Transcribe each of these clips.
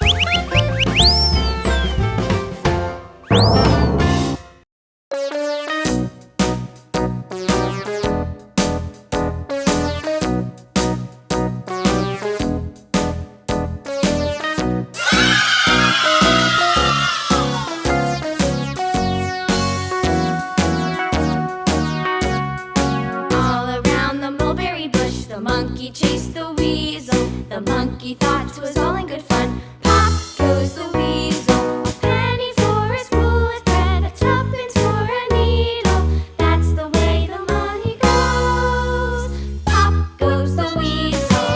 All around the mulberry bush, the monkey chased the weasel. The monkey thought 'twas all in good fun. Pop goes the weasel. A penny for a spool of thread, a tuppence for a needle. That's the way the money goes. Pop goes the weasel.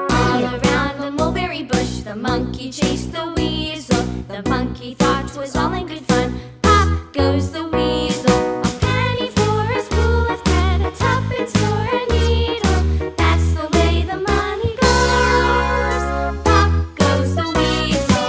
All around the mulberry bush, the monkey chased the weasel. The monkey thought 'twas all in good fun. Pop goes the weasel. A penny for a spool of thread, a tuppence for a needle. That's the way the money goes. Pop goes the weasel.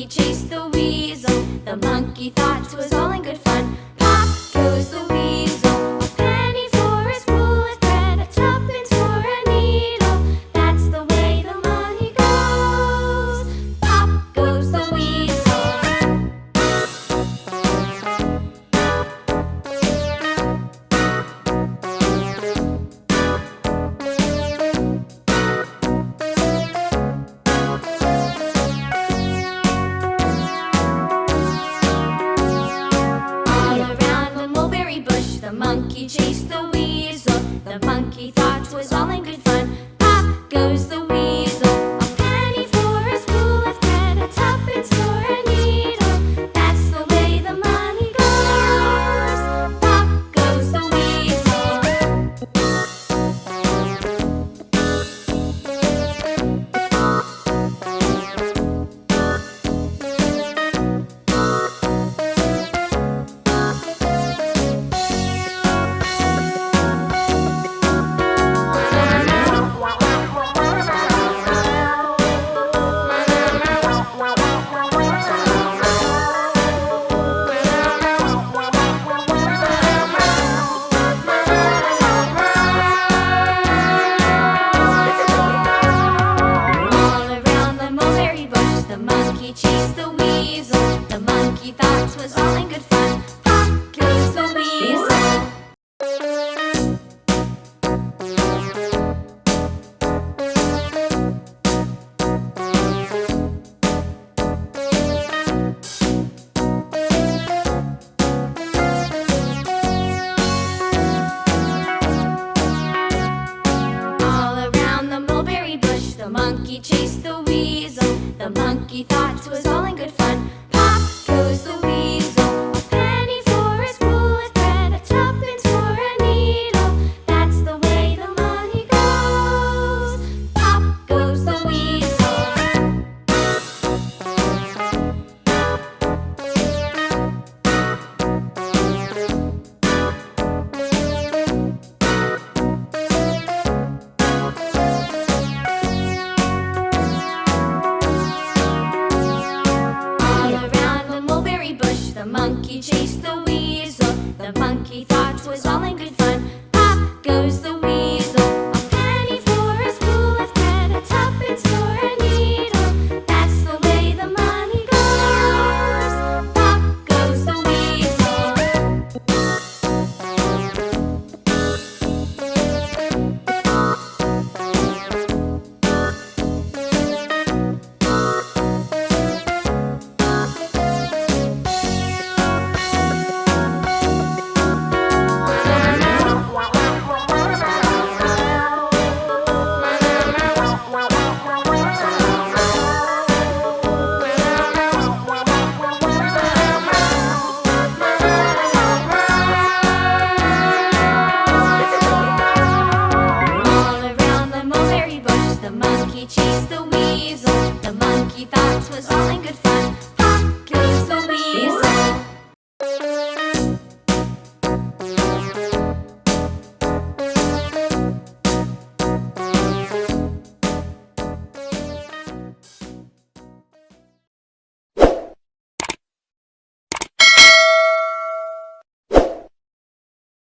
monkey chased the weasel. The monkey thought 'twas all in good fun. Pop goes the weasel. A penny for a spool of thread, a tuppence for a needle. That's the way the money goes. Pop goes the weasel. The monkey chased the weasel. The monkey thought 'twas all in good fun. Pop goes the weasel. A penny for a spool of thread, a tuppence for a needle. That's the way the money goes. Pop goes the weasel. The monkey chased the weasel. The monkey thought 'twas all in good fun. Pop goes the weasel. All around the mulberry bush, the monkey chased the weasel. The monkey thought 'twas all in good fun. Pop goes the weasel. A penny for a spool of thread, a tuppence for a needle. That's the way the money goes. Pop goes the weasel. The monkey chased the weasel. The monkey thought 'twas all in good fun. Pop goes the weasel. A penny for a spool of thread, a tuppence for a needle. That's the way the money goes. Pop goes the weasel. The monkey chased the weasel. The monkey thought 'twas all in good fun. Pop goes the weasel.